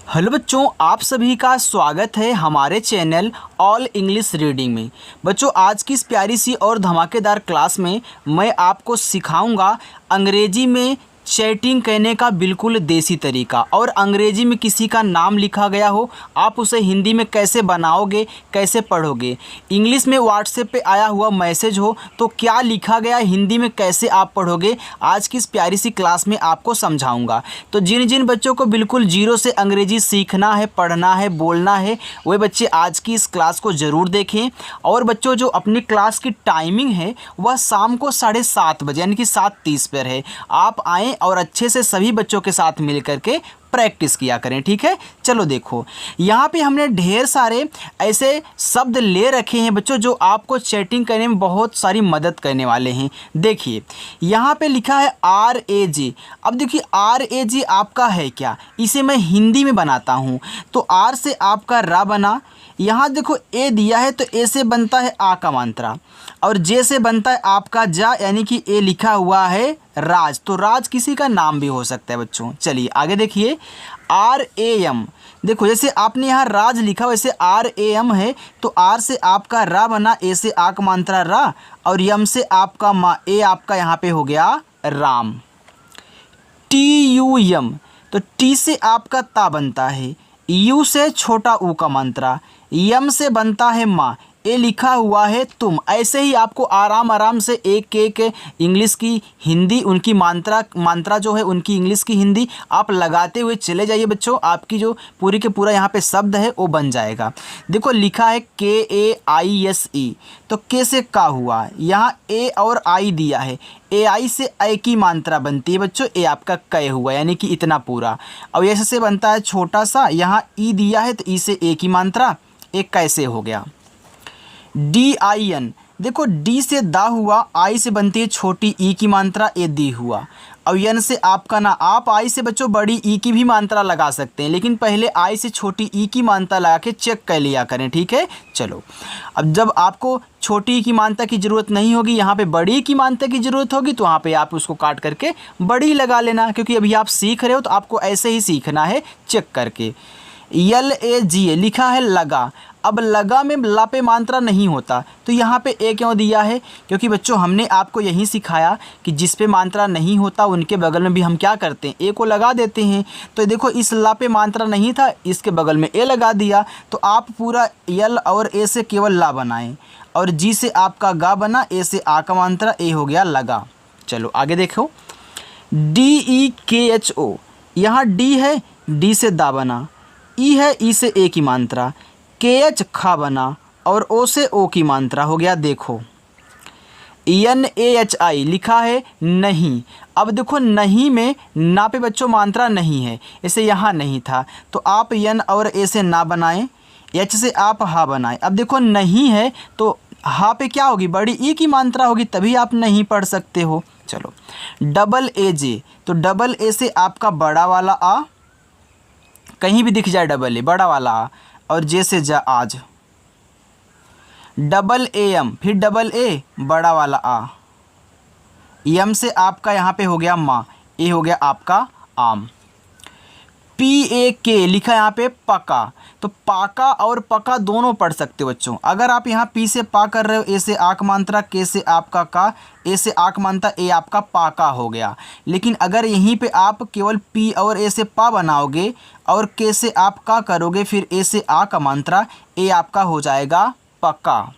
Hello बच्चों, आप सभी का स्वागत है हमारे चैनल ऑल इंग्लिश रीडिंग में। बच्चों, आज की इस प्यारी सी और धमाकेदार क्लास में मैं आपको सिखाऊंगा अंग्रेजी में चैटिंग करने का बिल्कुल देसी तरीका। और अंग्रेजी में किसी का नाम लिखा गया हो, आप उसे हिंदी में कैसे बनाओगे, कैसे पढ़ोगे। इंग्लिश में व्हाट्सएप पे आया हुआ मैसेज हो तो क्या लिखा गया हिंदी में कैसे आप पढ़ोगे, आज की इस प्यारी सी क्लास में आपको समझाऊंगा। तो जिन जिन बच्चों को बिल्कुल जीरो से अंग्रेजी सीखना है, पढ़ना है, बोलना है, वे बच्चे आज की इस क्लास को ज़रूर देखें। और बच्चों, जो अपनी क्लास की टाइमिंग है वह शाम को 7:30 बजे यानी कि 7:30 पर है। आप आएँ और अच्छे से सभी बच्चों के साथ मिल करके प्रैक्टिस किया करें, ठीक है। चलो देखो, यहाँ पे हमने ढेर सारे ऐसे शब्द ले रखे हैं बच्चों जो आपको चैटिंग करने में बहुत सारी मदद करने वाले हैं। देखिए, यहाँ पे लिखा है RAG। अब देखिए, RAG आपका है क्या, इसे मैं हिंदी में बनाता हूँ। तो R से आपका रा बना, यहाँ देखो ए दिया है तो ए से बनता है आ का मात्रा, और जे से बनता है आपका जा, यानी कि ए लिखा हुआ है राज। तो राज किसी का नाम भी हो सकता है बच्चों। चलिए आगे देखिए, RAM। देखो, जैसे आपने यहाँ राज लिखा वैसे RAM है, तो आर से आपका रा बना, ए से आ का मात्रा रा, और यम से आपका मा, ए आपका यहाँ पे हो गया राम। TUM, तो टी से आपका ता बनता है, यू से छोटा ऊ का मात्रा, यम से बनता है माँ, ए लिखा हुआ है तुम। ऐसे ही आपको आराम आराम से एक एक इंग्लिश की हिंदी, उनकी मात्रा जो है उनकी इंग्लिश की हिंदी आप लगाते हुए चले जाइए बच्चों। आपकी जो पूरी के पूरा यहाँ पे शब्द है वो बन जाएगा। देखो लिखा है KAISE, तो के से का हुआ, यहाँ ए और आई दिया है, AI से ए की मात्रा बनती है बच्चों, ए आपका कै हुआ यानी कि इतना पूरा। और ऐसे से बनता है छोटा सा, यहाँ ई दिया है तो ई से ए की मात्रा, एक कैसे हो गया। DIN, देखो डी से दा हुआ, आई से बनती है छोटी ई की मात्रा, ए दी हुआ। और यन से आपका ना, आप आई से बच्चों बड़ी ई की भी मात्रा लगा सकते हैं, लेकिन पहले आई से छोटी ई की मात्रा लगा के चेक कर लिया करें, ठीक है। चलो, अब जब आपको छोटी ई की मात्रा की ज़रूरत नहीं होगी, यहाँ पे बड़ी ई की मात्रा की ज़रूरत होगी, तो वहाँ पे आप उसको काट करके बड़ी लगा लेना, क्योंकि अभी आप सीख रहे हो तो आपको ऐसे ही सीखना है चेक करके। LAGA लिखा है लगा। अब लगा में ला पे मात्रा नहीं होता, तो यहाँ पे ए क्यों दिया है, क्योंकि बच्चों हमने आपको यही सिखाया कि जिस पे मात्रा नहीं होता उनके बगल में भी हम क्या करते हैं, ए को लगा देते हैं। तो देखो, इस ला पे मात्रा नहीं था, इसके बगल में ए लगा दिया, तो आप पूरा यल और ए से केवल ला बनाएं, और जी से आपका गा बना, ए से आ का मात्रा, ए हो गया लगा। चलो आगे देखो, DEKHO, यहाँ डी है, डी से दा बना, ई है, ई से ए की मात्रा, KH खा बना, और ओ से ओ की मात्रा हो गया। देखो NAHI लिखा है नहीं। अब देखो, नहीं में ना पे बच्चों मात्रा नहीं है, इसे यहाँ नहीं था, तो आप यन और ए से ना बनाएं, एच से आप हा बनाएं। अब देखो नहीं है तो हा पे क्या होगी, बड़ी ई की मात्रा होगी, तभी आप नहीं पढ़ सकते हो। चलो, AJ, तो डबल ए से आपका बड़ा वाला आ, कहीं भी दिख जाए डबल ए, बड़ा वाला आ, और जे से जा आज। AM, फिर डबल ए, बड़ा वाला आ, यम से आपका यहाँ पे हो गया माँ, ए हो गया आपका आम। PAK लिखा यहाँ पे पका, तो पाका और पका दोनों पढ़ सकते हो बच्चों। अगर आप यहाँ पी से पा कर रहे हो, ए से आक मात्रा, के से आपका का, ए से आक मात्रा, ए आपका पाका हो गया। लेकिन अगर यहीं पे आप केवल पी और ए से पा बनाओगे और के से आप का करोगे, फिर ए से आ का मात्रा, ए आपका हो जाएगा पक्का।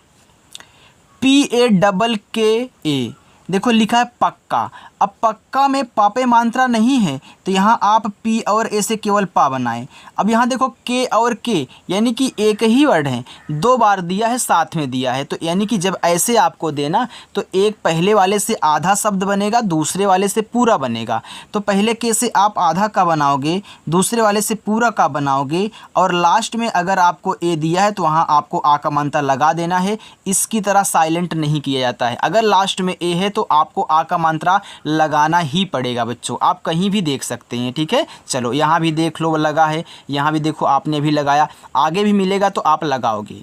PAKKA, देखो लिखा है पक्का। अब पक्का में पापे मात्रा नहीं है, तो यहाँ आप पी और ए से केवल पा बनाएं। अब यहाँ देखो के और के यानी कि एक ही वर्ड है, दो बार दिया है, साथ में दिया है, तो यानी कि जब ऐसे आपको देना तो एक पहले वाले से आधा शब्द बनेगा, दूसरे वाले से पूरा बनेगा। तो पहले के से आप आधा का बनाओगे, दूसरे वाले से पूरा का बनाओगे, और लास्ट में अगर आपको ए दिया है तो वहाँ आपको आ का मात्रा लगा देना है। इसकी तरह साइलेंट नहीं किया जाता है। अगर लास्ट में ए है तो आपको आ का मात्रा लगाना ही पड़ेगा बच्चों, आप कहीं भी देख सकते हैं, ठीक है। चलो यहाँ भी देख लो लगा है, यहाँ भी देखो आपने भी लगाया, आगे भी मिलेगा तो आप लगाओगे।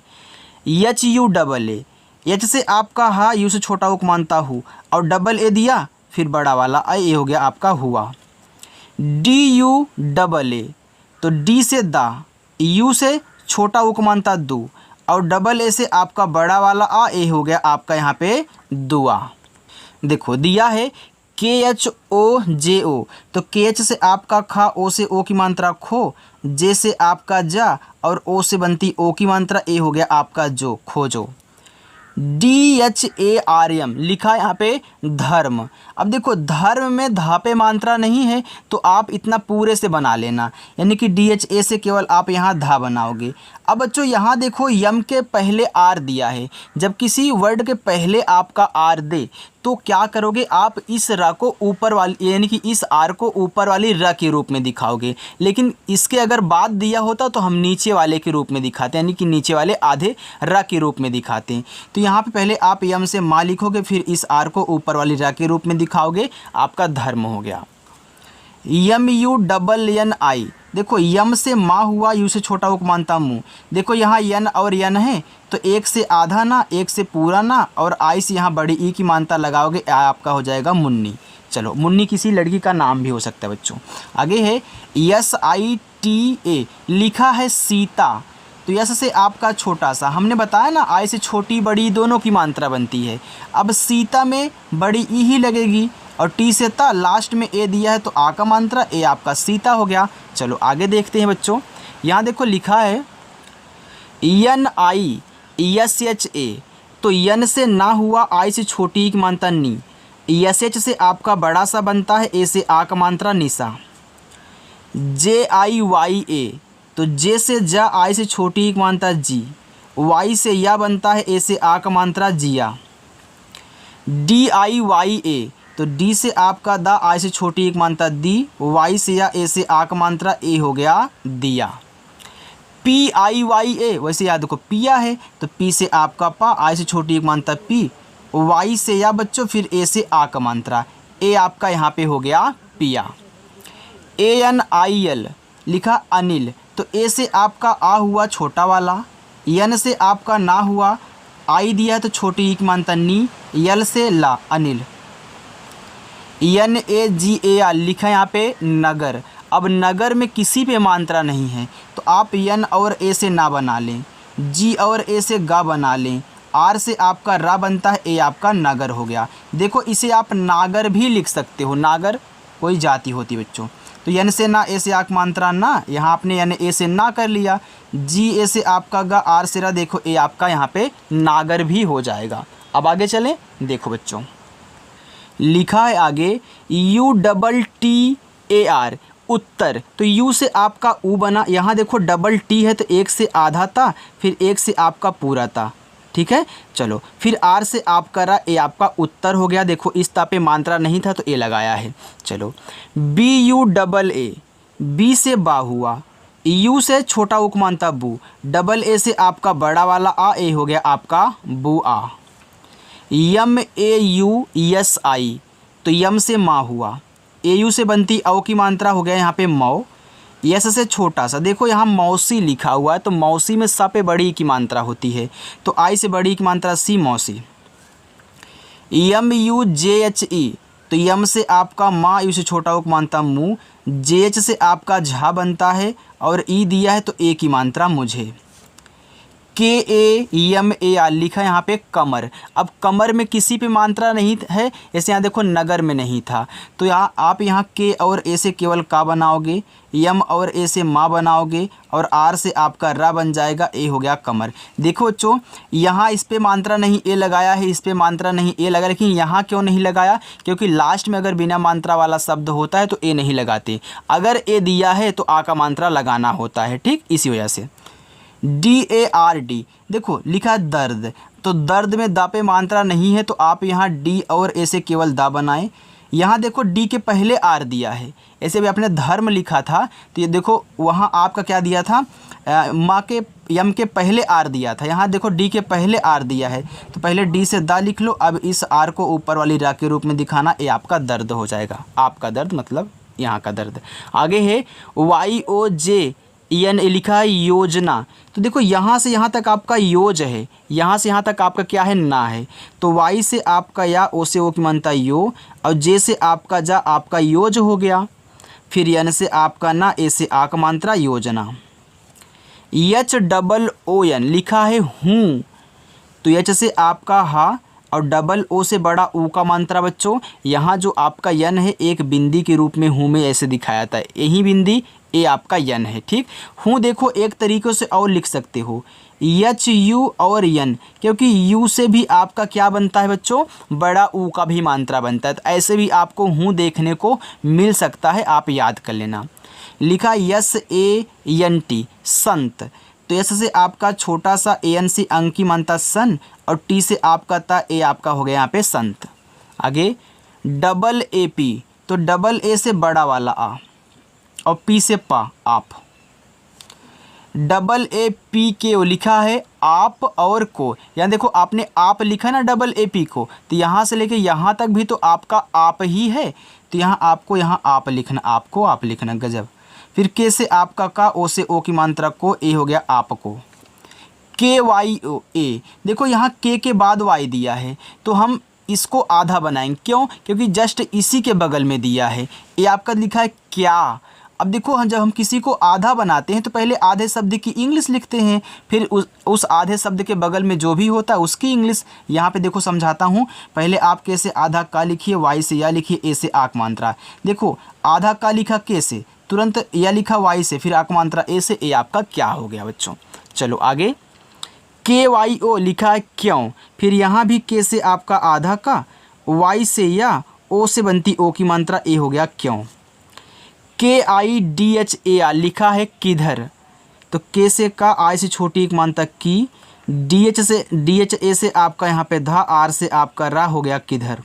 HUAA, एच से आपका हा, यू से छोटा उक मानता हूँ, और डबल ए दिया, फिर बड़ा वाला ए हो गया आपका हुआ। DUAA, तो डी से दा, यू से छोटा ऊ को मानता दू, और डबल ए से आपका बड़ा वाला आ, ए हो गया आपका यहाँ पे दुआ। देखो दिया है KHOJO, तो KH से आपका खा, ओ से ओ की मात्रा खो, जे से आपका जा, और ओ से बनती ओ की मात्रा, ए हो गया आपका जो, खोजो। DHARM लिखा है यहाँ पे धर्म। अब देखो धर्म में धा पे मात्रा नहीं है तो आप इतना पूरे से बना लेना, यानी कि DHA से केवल आप यहाँ धा बनाओगे। अब बच्चों यहाँ देखो यम के पहले आर दिया है, जब किसी वर्ड के पहले आपका आर दे तो क्या करोगे आप, इस र को ऊपर वाली यानी कि इस आर को ऊपर वाली र के रूप में दिखाओगे, लेकिन इसके अगर बाद दिया होता तो हम नीचे वाले के रूप में दिखाते हैं, यानी कि नीचे वाले आधे र के रूप में दिखाते हैं। तो यहाँ पे पहले आप यम से माँ लिखोगे, फिर इस आर को ऊपर वाली र के रूप में दिखाओगे, आपका धर्म हो गया। MUNNI, देखो यम से माँ हुआ, यू से छोटा उक मानता मुँह। देखो यहाँ यन और यन है तो एक से आधा ना, एक से पूरा ना, और आई से यहाँ बड़ी ई की मानता लगाओगे, आपका हो जाएगा मुन्नी। चलो मुन्नी किसी लड़की का नाम भी हो सकता है बच्चों। आगे है SITA, लिखा है सीता, तो यस से आपका छोटा सा, हमने बताया ना आई से छोटी बड़ी दोनों की मात्रा बनती है। अब सीता में बड़ी ई ही लगेगी, और टी से ता, लास्ट में ए दिया है तो आ का मात्रा, ए आपका सीता हो गया। चलो आगे देखते हैं बच्चों। यहाँ देखो लिखा है NISHA, तो यन से ना हुआ, आई से छोटी की मात्रा नी, SH से आपका बड़ा सा बनता है, ए से आ का मात्रा निशा। JIYA, तो जे से जा, आई से छोटी की मात्रा जी, वाई से या बनता है, ए से आ का मात्रा जिया। DIYA, तो डी से आपका दा, आई से छोटी एक मात्रा दी, वाई से या, ए से आ का मात्रा, ए हो गया दिया। PIYA, वैसे याद देखो पिया है तो पी से आपका पा, आई से छोटी एक मात्रा पी, वाई से या बच्चों, फिर ए से आ का मात्रा, ए आपका यहाँ पे हो गया पिया। ANIL, लिखा अनिल, तो ए से आपका आ हुआ छोटा वाला, यन से आपका ना हुआ, आई दिया है तो छोटी एक मात्रा नी, यल से ला अनिल। NAGAR, लिखा है यहाँ पे नगर। अब नगर में किसी पे मात्रा नहीं है तो आप यन और ए से ना बना लें, जी और ए से गा बना लें, आर से आपका रा बनता है, ए आपका नगर हो गया। देखो इसे आप नागर भी लिख सकते हो, नागर कोई जाति होती बच्चों। तो यन से ना, ए से आक मात्रा ना, यहाँ आपने यन ए से ना कर लिया, जी ए से आपका गा, आर से रा, देखो ए आपका यहाँ पे नागर भी हो जाएगा। अब आगे चलें, देखो बच्चों लिखा है आगे UTTAR, उत्तर, तो यू से आपका ऊ बना, यहाँ देखो डबल टी है तो एक से आधा था, फिर एक से आपका पूरा था, ठीक है। चलो फिर आर से आपका रा, ए आपका उत्तर हो गया। देखो इस ता पे मात्रा नहीं था तो ए लगाया है। चलो BUAA, बी से बा हुआ, यू से छोटा उक मानता बू, डबल ए से आपका बड़ा वाला आ, ए हो गया आपका बू आ। MAUSI, तो यम से माँ हुआ, AU से बनती औ की मात्रा हो गया यहाँ पे मौ, यस से छोटा सा, देखो यहाँ मौसी लिखा हुआ है तो मौसी में सा पे बड़ी की मात्रा होती है तो आई से बड़ी की मात्रा सी, मौसी। MUJHE, तो यम से आपका माँ, यू से छोटा उक मानता मुँह, JH से आपका झा बनता है, और ई दिया है तो ए की मात्रा मुझे। KAMAR, लिखा है यहाँ पे कमर। अब कमर में किसी पे मात्रा नहीं है, जैसे यहाँ देखो नगर में नहीं था तो यहाँ आप यहाँ के और ए से केवल का बनाओगे, यम और ए से माँ बनाओगे, और आर से आपका रा बन जाएगा, ए हो गया कमर। देखो बच्चों यहाँ इस पे मात्रा नहीं ए लगाया है, इस पे मात्रा नहीं ए लगा, लेकिन यहाँ क्यों नहीं लगाया, क्योंकि लास्ट में अगर बिना मात्रा वाला शब्द होता है तो ए नहीं लगाते, अगर ए दिया है तो आ का मात्रा लगाना होता है, ठीक, इसी वजह से। DARD, देखो लिखा है दर्द, तो दर्द में दा पे मात्रा नहीं है तो आप यहाँ डी और ए से केवल दा बनाएं। यहाँ देखो डी के पहले आर दिया है, ऐसे भी आपने धर्म लिखा था तो ये देखो वहाँ आपका क्या दिया था, माँ के यम के पहले आर दिया था, यहाँ देखो डी के पहले आर दिया है तो पहले डी से दा लिख लो। अब इस आर को ऊपर वाली रा के रूप में दिखाना, ये आपका दर्द हो जाएगा, आपका दर्द मतलब यहाँ का दर्द। आगे है YOJN, लिखा है योजना, तो देखो यहाँ से यहाँ तक आपका योज है, यहाँ से यहाँ तक आपका क्या है ना है, तो वाई से आपका या, ओ से ओ की मानता यो, और जे से आपका जा, आपका योज हो गया। फिर यन से आपका ना, ए से आ का मात्रा योजना। HOON लिखा है हूँ, तो एच से आपका हा और डबल ओ से बड़ा ऊ का मात्रा बच्चों। यहाँ जो आपका यन है एक बिंदी के रूप में हूँ में ऐसे दिखाया था, यही बिंदी ए आपका यन है। ठीक, हूँ देखो एक तरीक़े से और लिख सकते हो HU और यन, क्योंकि यू से भी आपका क्या बनता है बच्चों, बड़ा ऊ का भी मात्रा बनता है। तो ऐसे भी आपको हूँ देखने को मिल सकता है, आप याद कर लेना। लिखा SANT संत, तो एस से आपका छोटा सा ANC अंक की मानता सन, और टी से आपका था ए आपका हो गया यहाँ पे संत। आगे AP, तो डबल ए से बड़ा वाला आ और पी से पा आप। APKO लिखा है आप और को, यहाँ देखो आपने आप लिखा ना AP को, तो यहाँ से लेके यहाँ तक भी तो आपका आप ही है, तो यहाँ आपको यहाँ आप लिखना, आपको आप लिखना, गजब। फिर के से आपका का, ओ से ओ की मात्रा को, ए हो गया आपको। KYOA, देखो यहाँ के बाद वाई दिया है, तो हम इसको आधा बनाएंगे, क्यों, क्योंकि जस्ट इसी के बगल में दिया है। ये आपका लिखा है क्या। अब देखो जब हम किसी को आधा बनाते हैं तो पहले आधे शब्द की इंग्लिश लिखते हैं, फिर उस आधे शब्द के बगल में जो भी होता है उसकी इंग्लिश। यहाँ पे देखो समझाता हूँ, पहले आप के से आधा का लिखिए, वाई से या लिखिए, ए से आक मात्रा। देखो आधा का लिखा के से, तुरंत या लिखा वाई से, फिर आक मात्रा ए से, ए आपका क्या हो गया बच्चों। चलो आगे KYO लिखा है क्यों, फिर यहाँ भी के से आपका आधा का, वाई से या ओ से बनती ओ की मात्रा, ए हो गया क्यों। KIDHAR लिखा है किधर, तो के से का, आई से छोटी एक मात्रा की, DHA से आपका यहाँ पे धा, आर से आपका रा हो गया किधर।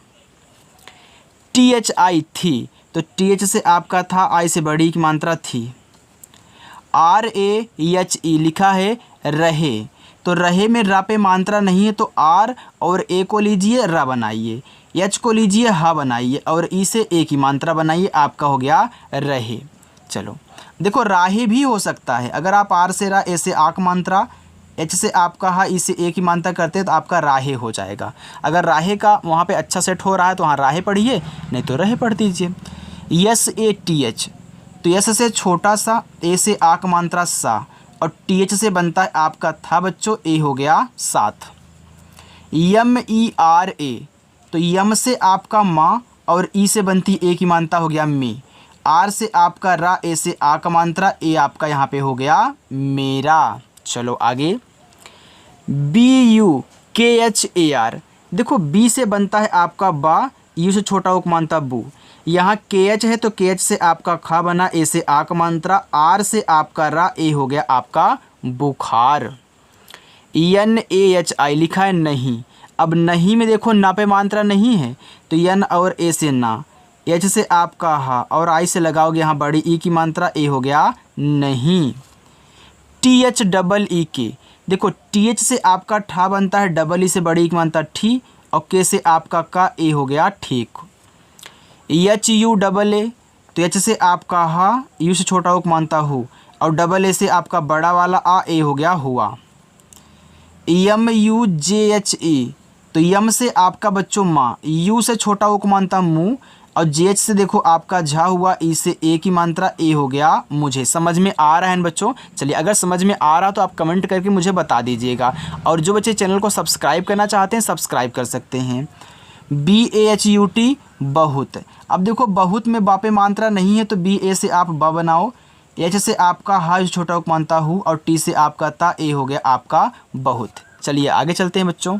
THI थी, तो TH से आपका था, आई से बड़ी की मात्रा थी। RAHE लिखा है रहे, तो रहे में रा पे मात्रा नहीं है, तो आर और ए को लीजिए रा बनाइए, एच को लीजिए हा बनाइए, और ई से ए की मात्रा बनाइए, आपका हो गया रहे। चलो देखो राहे भी हो सकता है, अगर आप आर से रा, ए से आक मात्रा, एच से आपका हा, ई से ए की मात्रा करते हैं तो आपका राहे हो जाएगा। अगर राहे का वहाँ पे अच्छा सेट हो रहा है तो वहाँ राहे पढ़िए, नहीं तो रहे पढ़ दीजिए। SATH, तो एस से छोटा सा, ए से आक मात्रा सा, और TH से बनता है आपका था बच्चों, ए हो गया साथ। MERA, तो यम से आपका माँ और ई से बनती ए की मात्रा हो गया मे, आर से आपका रा, ए से आ का मात्रा, ए आपका यहाँ पे हो गया मेरा। चलो आगे BUKHAR, देखो बी से बनता है आपका बा, यू से छोटा हो मानता बू, यहाँ KH है तो KH से आपका खा बना, ए से आ का मात्रा, आर से आपका रा, ए हो गया आपका बुखार। NAHI लिखा है नहीं, अब नहीं में देखो ना पे मात्रा नहीं है, तो यन और ए से ना, एच से आपका हा, और आई से लगाओगे यहाँ बड़ी ई की मात्रा, ए हो गया नहीं। THEE, देखो TH से आपका ठा बनता है, डबल ई से बड़ी ई की मात्रा ठी, और के से आपका का, ए हो गया ठीक। HUAA, तो एच से आपका हा, यू से छोटा हो मानता हूँ, और डबल ए से आपका बड़ा वाला आ, ए हो गया हुआ। MUJHE, तो यम से आपका बच्चों माँ, यू से छोटा हो मानता मुँह, और JH से देखो आपका झा हुआ, ई से ए की मात्रा, ए हो गया मुझे। समझ में आ रहा है बच्चों। चलिए अगर समझ में आ रहा तो आप कमेंट करके मुझे बता दीजिएगा, और जो बच्चे चैनल को सब्सक्राइब करना चाहते हैं सब्सक्राइब कर सकते हैं। BAHUT बहुत, अब देखो बहुत में बापे मात्रा नहीं है, तो BA से आप बा बनाओ, एच से आपका हा छोटा हो मानता हूँ, और टी से आपका ता, ए हो गया आपका बहुत। चलिए आगे चलते हैं बच्चों।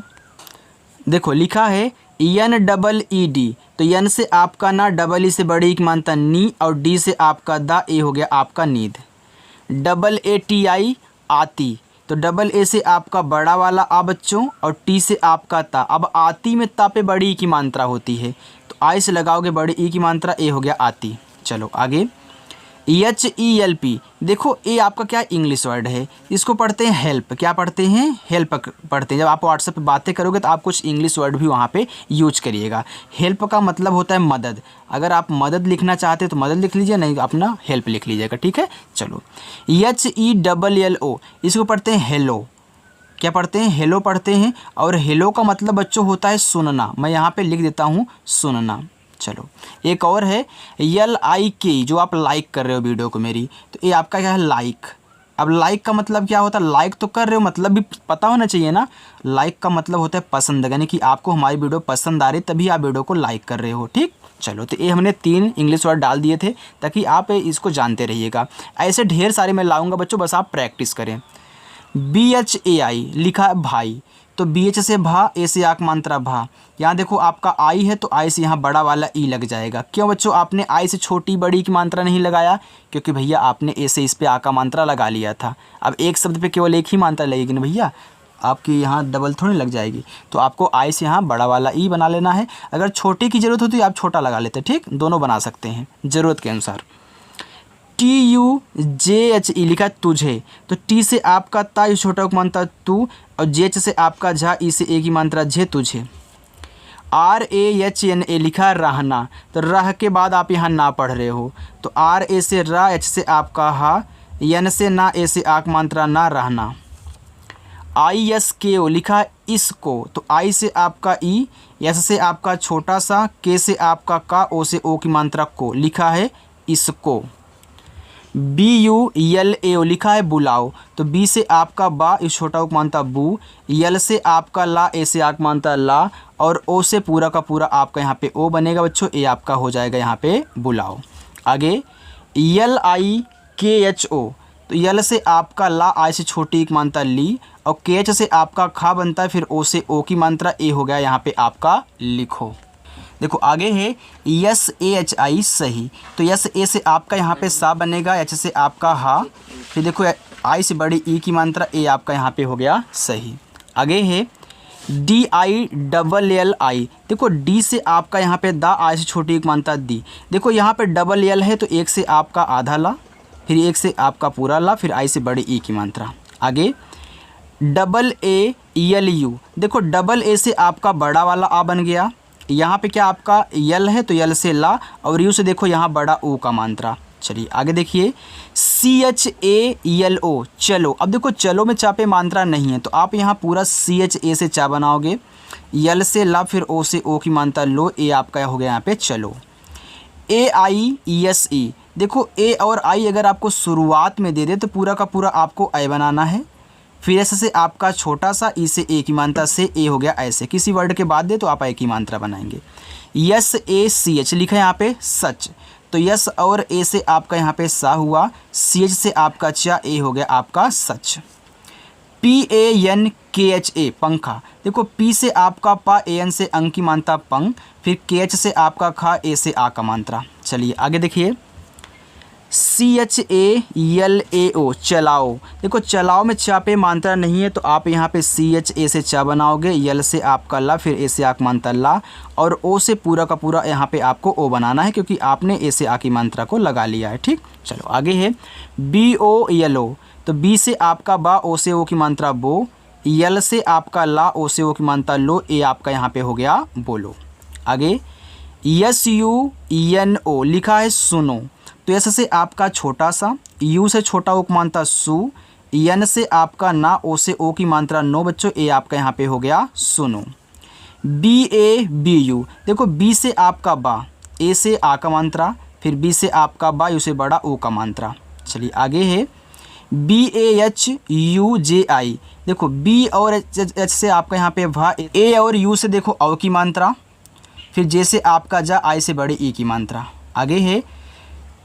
देखो लिखा है NEED, तो यन से आपका ना, डबल ई से बड़ी की मानता नी, और डी से आपका दा, ए हो गया आपका नींद। AATI आती, तो डबल ए से आपका बड़ा वाला आ बच्चों, और टी से आपका ता। अब आती में ता पे बड़ी ई की मात्रा होती है, तो आई से लगाओगे बड़ी ई की मात्रा, ए हो गया आती। चलो आगे HELP, देखो ए आपका क्या इंग्लिश वर्ड है, इसको पढ़ते हैं हेल्प। क्या पढ़ते हैं, हेल्प पढ़ते हैं। जब आप व्हाट्सएप पे बातें करोगे तो आप कुछ इंग्लिश वर्ड भी वहाँ पे यूज करिएगा। हेल्प का मतलब होता है मदद, अगर आप मदद लिखना चाहते हैं तो मदद लिख लीजिए, नहीं अपना हेल्प लिख लीजिएगा, ठीक है। चलो HELLO, इसको पढ़ते हैं हेलो। क्या पढ़ते हैं, हेलो पढ़ते हैं, और हेलो का मतलब बच्चों होता है सुनना। मैं यहाँ पर लिख देता हूँ सुनना। चलो एक और है LIK, जो आप लाइक कर रहे हो वीडियो को मेरी, तो ये आपका क्या है लाइक। अब लाइक का मतलब क्या होता है, लाइक तो कर रहे हो मतलब भी पता होना चाहिए ना। लाइक का मतलब होता है पसंद, यानी कि आपको हमारी वीडियो पसंद आ रही तभी आप वीडियो को लाइक कर रहे हो। ठीक, चलो तो ये हमने 3 इंग्लिश वर्ड डाल दिए थे ताकि आप इसको जानते रहिएगा। ऐसे ढेर सारे मैं लाऊंगा बच्चों, बस आप प्रैक्टिस करें। BHAI लिखा है भाई, तो BH से भा, ए से आक मात्रा भा। यहाँ देखो आपका आई है तो आई से यहाँ बड़ा वाला ई लग जाएगा। क्यों बच्चों, आपने आई से छोटी बड़ी की मात्रा नहीं लगाया, क्योंकि भैया आपने ए से इस पे आ का मात्रा लगा लिया था। अब एक शब्द पे केवल एक ही मात्रा लगेगी ना भैया, आपकी यहाँ डबल थोड़ी लग जाएगी। तो आपको आई से यहाँ बड़ा वाला ई बना लेना है। अगर छोटे की ज़रूरत होती है आप छोटा लगा लेते, ठीक, दोनों बना सकते हैं ज़रूरत के अनुसार। TUJHE लिखा तुझे, तो टी से आपका ता, ये छोटा मात्रा तू, और JH से आपका झा, ई से ए की मात्रा झे, तुझे। RAHNA लिखा रहना, तो रह के बाद आप यहाँ ना पढ़ रहे हो, तो RA से रा, H से आपका हा, N से ना, ए से आक मात्रा ना, रहना। ISKO लिखा है इसको, तो आई से आपका ई, एस से आपका छोटा सा, के से आपका का, ओ से ओ की मात्रा को, लिखा है इसको। BULAO लिखा है बुलाओ, तो बी से आपका बा, इस छोटा उक मानता बू, यल से आपका ला, ए से आक मानता ला, और ओ से पूरा का पूरा आपका यहाँ पे ओ बनेगा बच्चों, ए आपका हो जाएगा यहाँ पे बुलाओ। आगे LIKHO, तो यल से आपका ला, आई से छोटी एक मानता ली, और KH से आपका खा बनता है, फिर ओ से ओ की मात्रा ए हो गया यहाँ पे आपका लिखो। देखो आगे है SAHI सही, तो SA से आपका यहाँ पे सा बनेगा, H से आपका हा, फिर देखो आई से बड़ी ई की मात्रा ए आपका यहाँ पे हो गया सही। आगे है DILLI, देखो डी से आपका यहाँ पे दा, आई से छोटी एक मात्रा दी। देखो यहाँ पे डबल एल है तो एक से आपका आधा ला, फिर एक से आपका पूरा ला, फिर आई से बड़ी ई की मात्रा। आगे AALU, देखो डबल ए से आपका बड़ा वाला आ बन गया, यहाँ पे क्या आपका यल है तो यल से ला, और यू से देखो यहाँ बड़ा ओ का मात्रा। चलिए आगे देखिए CHAELO, चलो। अब देखो चलो में चा पे मात्रा नहीं है तो आप यहाँ पूरा CHA से चा बनाओगे, यल से ला, फिर ओ से ओ की मात्रा लो, ए आपका हो गया यहाँ पे चलो। AIESE, देखो ए और आई अगर आपको शुरुआत में दे दे तो पूरा का पूरा आपको ए बनाना है, फिर एस से आपका छोटा सा, ई से ए की मात्रा से ए हो गया ऐसे। किसी वर्ड के बाद दे तो आप ए की मात्रा बनाएंगे। SACH लिखा है यहाँ पे सच, तो यस और ए से आपका यहाँ पे सा हुआ, CH से आपका चा, ए हो गया आपका सच। PANKHA पंखा, देखो पी से आपका पा, AN से अंक की मात्रा पंग, फिर KH से आपका खा, ए से आ का मात्रा। चलिए आगे देखिए CHALAO चलाओ, देखो चलाओ में चा पे मात्रा नहीं है तो आप यहाँ पे CHA से चा बनाओगे, यल से आपका ला, फिर ए से आक मात्रा ला, और ओ से पूरा का पूरा यहाँ पे आपको ओ बनाना है क्योंकि आपने ए से आ की मात्रा को लगा लिया है। ठीक, चलो आगे है BOLO, तो बी से आपका बा, ओ से ओ की मात्रा बो, यल से आपका ला, ओ से ओ की मात्रा लो, ए आपका यहाँ पे हो गया बोलो। आगे SUNO लिखा है सुनो, तो एस से आपका छोटा सा, यू से छोटा ओ की मात्रा सु, एन से आपका ना, ओ से ओ की मात्रा नो बच्चों, ए आपका यहाँ पे हो गया सुनो। BABU, देखो बी से आपका बा, ए से आ का मात्रा, फिर बी से आपका बा, यू से बड़ा ओ का मात्रा। चलिए आगे है BAHUJI, देखो बी और एच से आपका यहाँ पे भा, ए और यू से देखो औ की मात्रा, फिर जे से आपका जा, आई से बड़ी ई की मात्रा। आगे है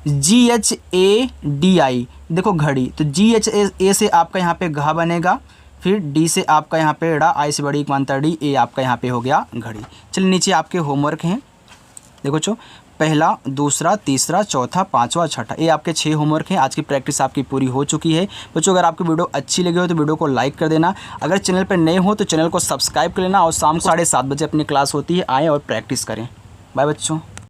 GHADI, देखो घड़ी, तो GHA से आपका यहाँ पे घा बनेगा, फिर डी से आपका यहाँ पे ड़ा, आई से बड़ी एक मात्रा डी, ए आपका यहाँ पे हो गया घड़ी। चलिए नीचे आपके होमवर्क हैं, देखो बच्चों पहला, दूसरा, तीसरा, चौथा, पांचवा, छठा, ये आपके 6 होमवर्क हैं। आज की प्रैक्टिस आपकी पूरी हो चुकी है बच्चों। अगर आपकी वीडियो अच्छी लगी हो तो वीडियो को लाइक कर देना, अगर चैनल पर नए हो तो चैनल को सब्सक्राइब कर लेना, और शाम को 7:30 बजे अपनी क्लास होती है, आएँ और प्रैक्टिस करें। बाय बच्चों।